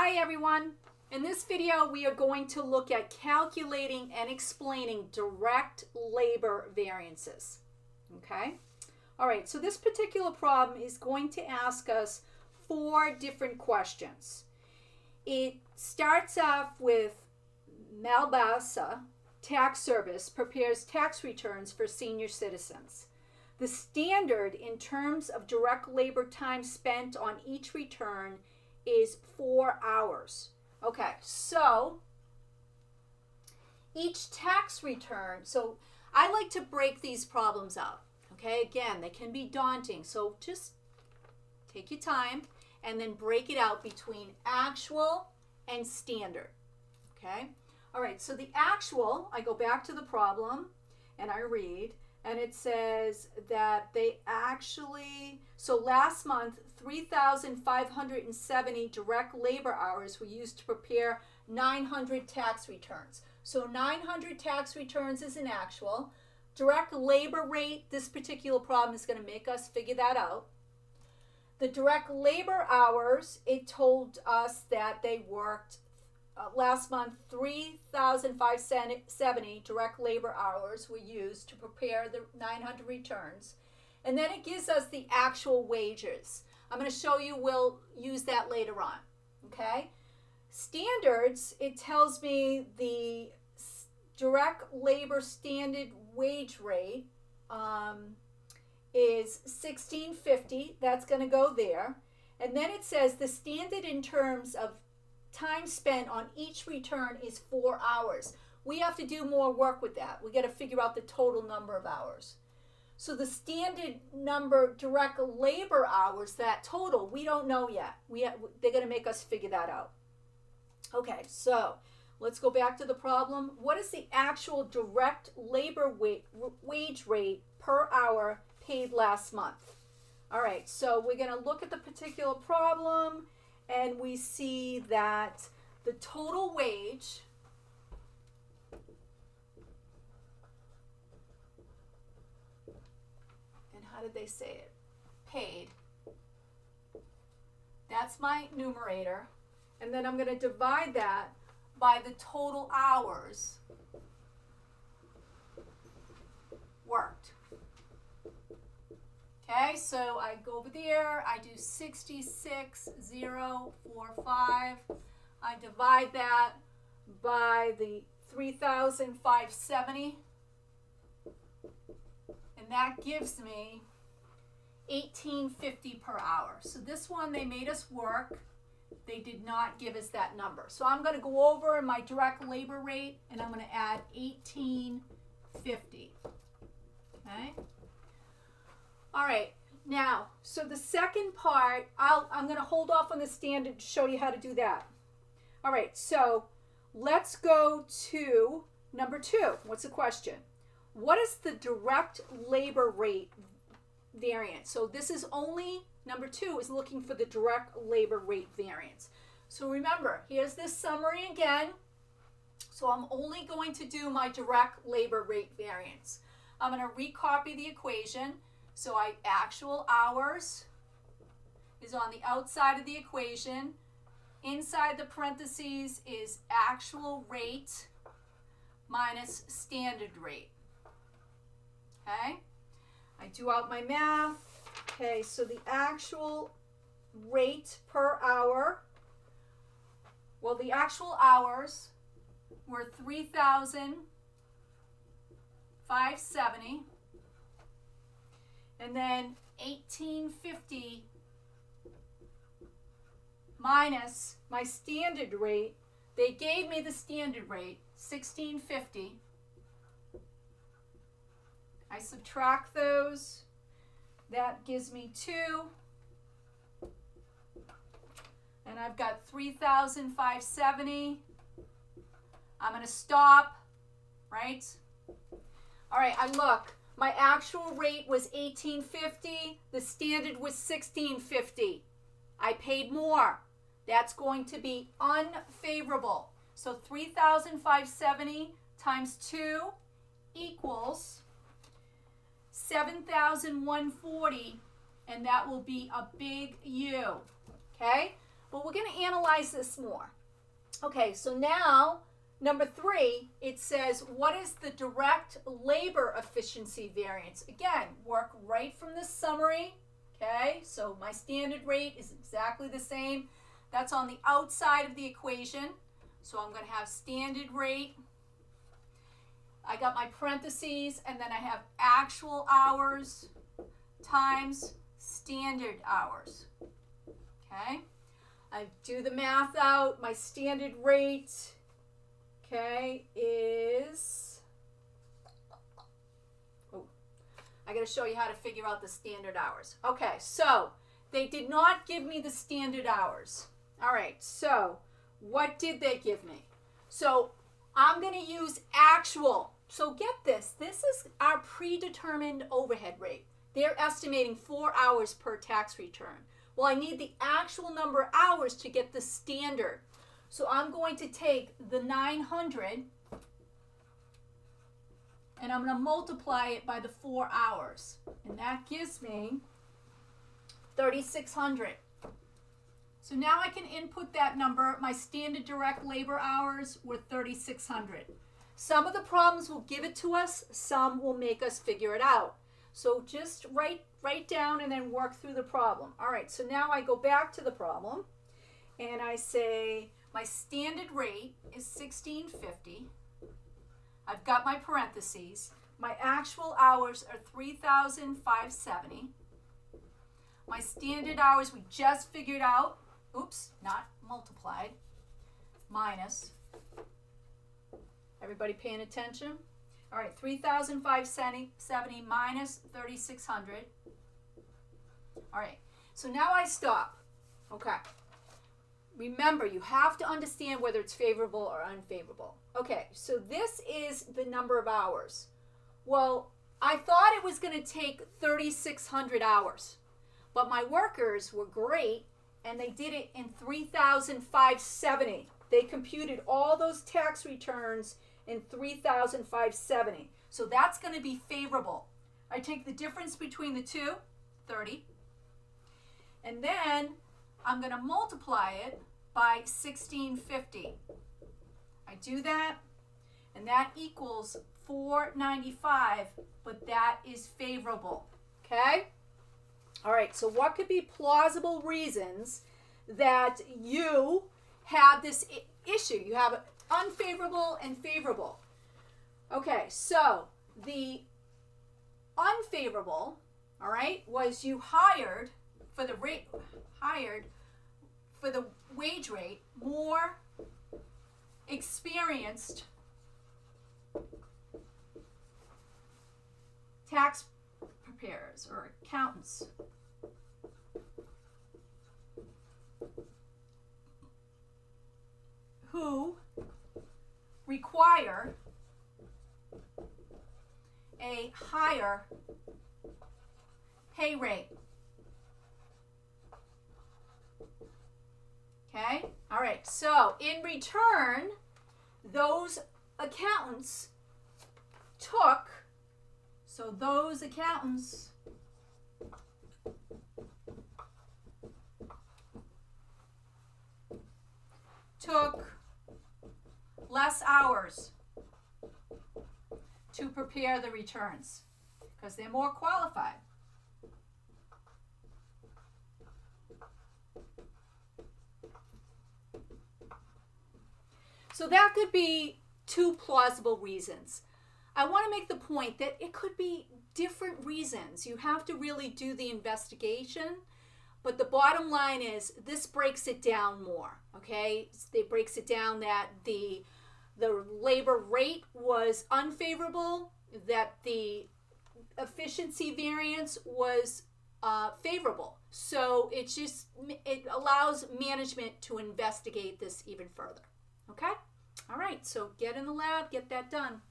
Hi everyone. In this video we are going to look at calculating and explaining direct labor variances. Okay? Alright, so this particular problem is going to ask us 4 different questions. It starts off with Malbasa Tax Service prepares tax returns for senior citizens. The standard in terms of direct labor time spent on each return is 4 hours. Okay, so each tax return, so I like to break these problems out. Okay, again, they can be daunting, so just take your time and then break it out between actual and standard. Okay, all right, so the actual, I go back to the problem and I read, and it says that they actually, so last month, 3,570 direct labor hours were used to prepare 900 tax returns. So 900 tax returns is an actual. Direct labor rate, this particular problem is going to make us figure that out. The direct labor hours, it told us that they worked last month, 3,570 direct labor hours were used to prepare the 900 returns. And then it gives us the actual wages. I'm going to show you, we'll use that later on. Okay? Standards, it tells me the direct labor standard wage rate is $16.50. That's going to go there. And then it says the standard in terms of time spent on each return is 4 hours. We have to do more work with that. We got to figure out the total number of hours. So the standard number direct labor hours, that total, we don't know yet. They're going to make us figure that out. Okay, so let's go back to the problem. What is the actual direct labor wage rate per hour paid last month? All right, so we're going to look at the particular problem, and we see that the total wage how did they say it? Paid. That's my numerator. And then I'm going to divide that by the total hours worked. Okay, so I go over there, I do 66,045. I divide that by the 3,570. And that gives me $18.50 per hour. So this one, they made us work. They did not give us that number. So I'm going to go over my direct labor rate, and I'm going to add $18.50. Okay? All right. Now, so the second part, I'm going to hold off on the standard to show you how to do that. All right. So let's go to number 2. What's the question? What is the direct labor rate variance? So this is only, number 2 is looking for the direct labor rate variance. So remember, here's this summary again. So I'm only going to do my direct labor rate variance. I'm going to recopy the equation. So actual hours is on the outside of the equation. Inside the parentheses is actual rate minus standard rate. Okay, I do out my math. Okay, so the actual rate per hour, well, the actual hours were 3,570, and then $18.50 minus my standard rate. They gave me the standard rate, $16.50. I subtract those. That gives me 2. And I've got 3,570. I'm going to stop, right? All right, I look. My actual rate was $18.50. The standard was $16.50. I paid more. That's going to be unfavorable. So 3,570 times 2 equals 7,140, and that will be a big U. Okay? But we're going to analyze this more. Okay, so now, number 3, it says, what is the direct labor efficiency variance? Again, work right from the summary. Okay, so my standard rate is exactly the same. That's on the outside of the equation. So I'm going to have standard rate. I got my parentheses, and then I have actual hours times standard hours. Okay, I do the math out. My standard rate, okay, is... I got to show you how to figure out the standard hours. Okay, so they did not give me the standard hours. All right, so what did they give me? So I'm going to use actual. So get this. This is our predetermined overhead rate. They're estimating 4 hours per tax return. Well, I need the actual number of hours to get the standard. So I'm going to take the 900 and I'm going to multiply it by the 4 hours. And that gives me 3,600. So now I can input that number. My standard direct labor hours were 3,600. Some of the problems will give it to us. Some will make us figure it out. So just write down and then work through the problem. All right, so now I go back to the problem. And I say my standard rate is $1,650. I've got my parentheses. My actual hours are 3,570. My standard hours we just figured out, oops, not multiplied, minus. Everybody paying attention? All right, 3,570 minus 3,600. All right, so now I stop. Okay. Remember, you have to understand whether it's favorable or unfavorable. Okay, so this is the number of hours. Well, I thought it was going to take 3,600 hours, but my workers were great, and they did it in 3,570. They computed all those tax returns in 3,570. So that's going to be favorable. I take the difference between the two, 30, and then I'm going to multiply it by 1,650. I do that, and that equals 495, but that is favorable. Okay? All right, so what could be plausible reasons that you have this issue? You have unfavorable and favorable. Okay, so the unfavorable, all right, was you hired for the wage rate more experienced tax preparers or accountants who require a higher pay rate. Okay? All right. So, in return, those accountants took less hours to prepare the returns because they're more qualified. So that could be two plausible reasons. I want to make the point that it could be different reasons. You have to really do the investigation, but the bottom line is this breaks it down more, okay? It breaks it down that the labor rate was unfavorable, that the efficiency variance was favorable. So it allows management to investigate this even further. Okay? All right, so get in the lab, get that done.